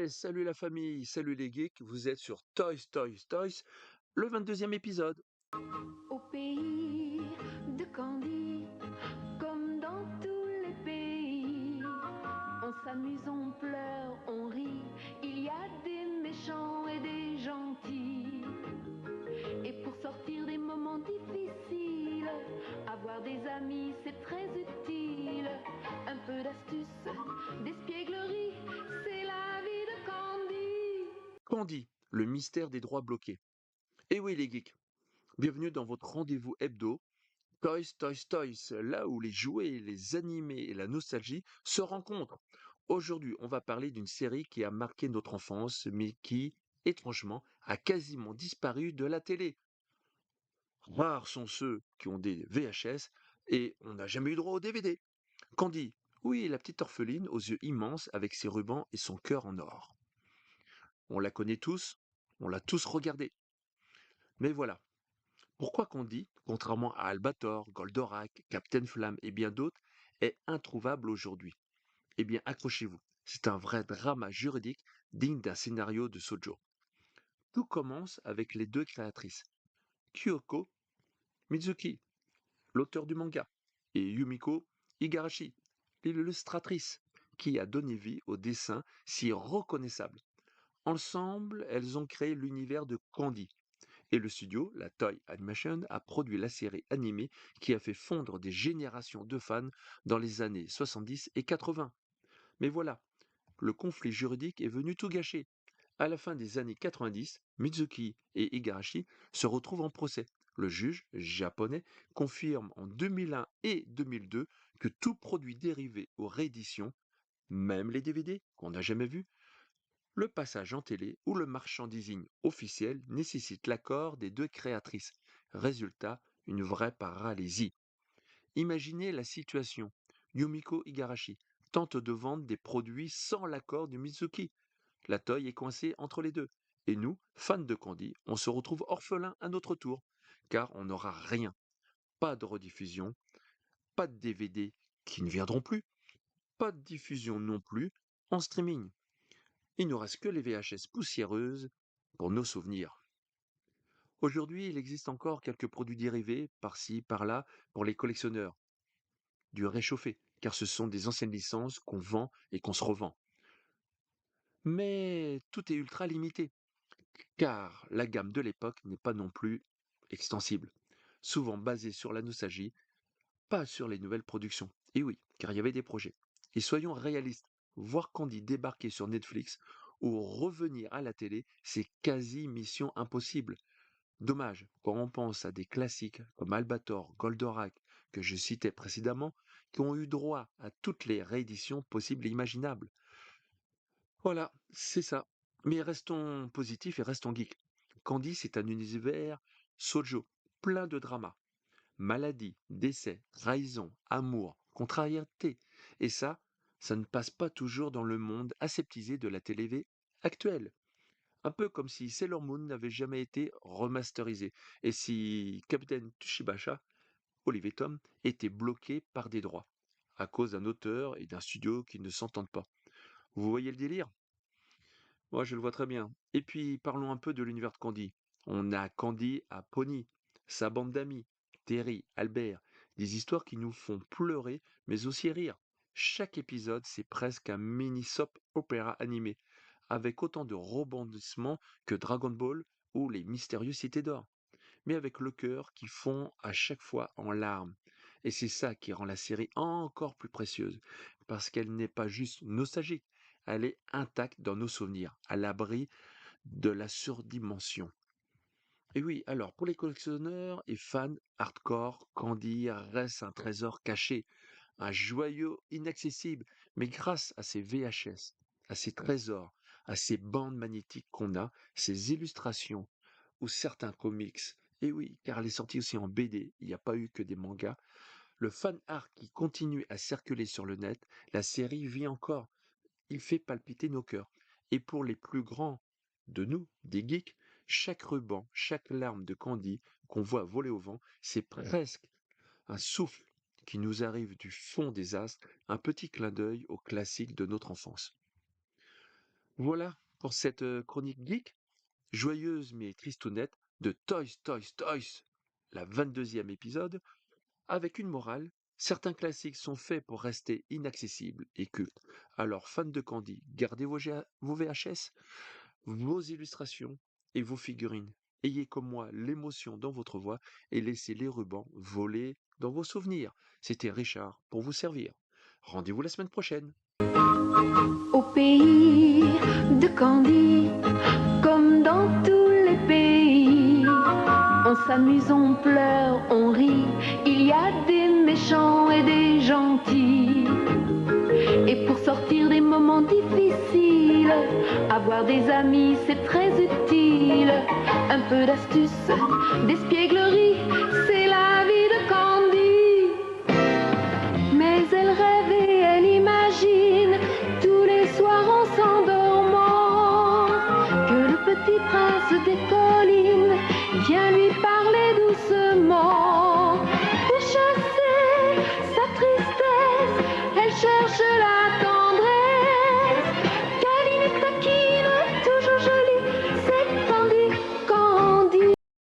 Salut la famille, salut les geeks, vous êtes sur Toys Toys Toys, le 22e épisode. Au pays de Candy, comme dans tous les pays, on s'amuse, on pleure, on rit, il y a des méchants et des gentils. Et pour sortir des moments difficiles, avoir des amis c'est très utile. Un peu d'astuce, d'espièglerie, c'est la vie de Candy. Candy, le mystère des droits bloqués. Et oui les geeks, bienvenue dans votre rendez-vous hebdo, Toys Toys Toys, là où les jouets, les animés et la nostalgie se rencontrent. Aujourd'hui, on va parler d'une série qui a marqué notre enfance, mais qui, étrangement, a quasiment disparu de la télé. Rares sont ceux qui ont des VHS et on n'a jamais eu droit au DVD. Candy, oui, la petite orpheline aux yeux immenses avec ses rubans et son cœur en or. On la connaît tous, on l'a tous regardée. Mais voilà, pourquoi Candy, contrairement à Albator, Goldorak, Captain Flamme et bien d'autres, est introuvable aujourd'hui? Eh bien, accrochez-vous, c'est un vrai drama juridique digne d'un scénario de Shoujo. Tout commence avec les deux créatrices, Kyoko Mizuki, l'auteur du manga, et Yumiko Igarashi, l'illustratrice, qui a donné vie au dessin si reconnaissable. Ensemble, elles ont créé l'univers de Candy. Et le studio, la Toei Animation, a produit la série animée qui a fait fondre des générations de fans dans les années 70 et 80. Mais voilà, le conflit juridique est venu tout gâcher. À la fin des années 90, Mizuki et Igarashi se retrouvent en procès. Le juge japonais confirme en 2001 et 2002 que tout produit dérivé aux rééditions, même les DVD qu'on n'a jamais vus, le passage en télé ou le merchandising officiel nécessite l'accord des deux créatrices. Résultat, une vraie paralysie. Imaginez la situation. Yumiko Igarashi tente de vendre des produits sans l'accord du Mizuki. La Toei est coincée entre les deux. Et nous, fans de Candy, on se retrouve orphelins à notre tour, car on n'aura rien. Pas de rediffusion, pas de DVD qui ne viendront plus, pas de diffusion non plus en streaming. Il ne reste que les VHS poussiéreuses pour nos souvenirs. Aujourd'hui, il existe encore quelques produits dérivés, par-ci, par-là, pour les collectionneurs. Du réchauffé, car ce sont des anciennes licences qu'on vend et qu'on se revend. Mais tout est ultra limité, car la gamme de l'époque n'est pas non plus extensible. Souvent basée sur la nostalgie, pas sur les nouvelles productions. Et oui, car il y avait des projets. Et soyons réalistes, voir Candy débarquer sur Netflix ou revenir à la télé, c'est quasi mission impossible. Dommage, quand on pense à des classiques comme Albator, Goldorak, que je citais précédemment, qui ont eu droit à toutes les rééditions possibles et imaginables. Voilà, c'est ça. Mais restons positifs et restons geeks. Candy, c'est un univers shoujo, plein de drama. Maladie, décès, trahison, amour, contrariété. Et ça ne passe pas toujours dans le monde aseptisé de la télé actuelle. Un peu comme si Sailor Moon n'avait jamais été remasterisé et si Captain Tsubasa, Olivier Tom, était bloqué par des droits, à cause d'un auteur et d'un studio qui ne s'entendent pas. Vous voyez le délire? Moi, je le vois très bien. Et puis, parlons un peu de l'univers de Candy. On a Candy à Pony, sa bande d'amis, Terry, Albert, des histoires qui nous font pleurer, mais aussi rire. Chaque épisode, c'est presque un mini soap opéra animé, avec autant de rebondissements que Dragon Ball ou les mystérieux Cités d'Or, mais avec le cœur qui fond à chaque fois en larmes. Et c'est ça qui rend la série encore plus précieuse, parce qu'elle n'est pas juste nostalgique, elle est intacte dans nos souvenirs, à l'abri de la surdimension. Et oui, alors pour les collectionneurs et fans hardcore, Candy reste un trésor caché, un joyau inaccessible, mais grâce à ces VHS, à ces trésors, à ces bandes magnétiques qu'on a, ces illustrations ou certains comics, et oui, car elle est sortie aussi en BD, il n'y a pas eu que des mangas, le fan art qui continue à circuler sur le net, la série vit encore, il fait palpiter nos cœurs. Et pour les plus grands de nous, des geeks, chaque ruban, chaque larme de Candy qu'on voit voler au vent, c'est presque un souffle qui nous arrive du fond des astres, un petit clin d'œil aux classiques de notre enfance. Voilà pour cette chronique geek, joyeuse mais tristounette, de Toys Toys Toys, la 22e épisode, avec une morale. Certains classiques sont faits pour rester inaccessibles et cultes. Alors, fans de Candy, gardez vos VHS, vos illustrations et vos figurines. Ayez comme moi l'émotion dans votre voix et laissez les rubans voler dans vos souvenirs. C'était Richard pour vous servir. Rendez-vous la semaine prochaine. Au pays de Candy, comme dans tous les pays, on s'amuse, on pleure, on rit, il y a des méchants et des gentils. Et pour sortir des moments difficiles, avoir des amis c'est très utile. Un peu d'astuce, d'espièglerie, c'est la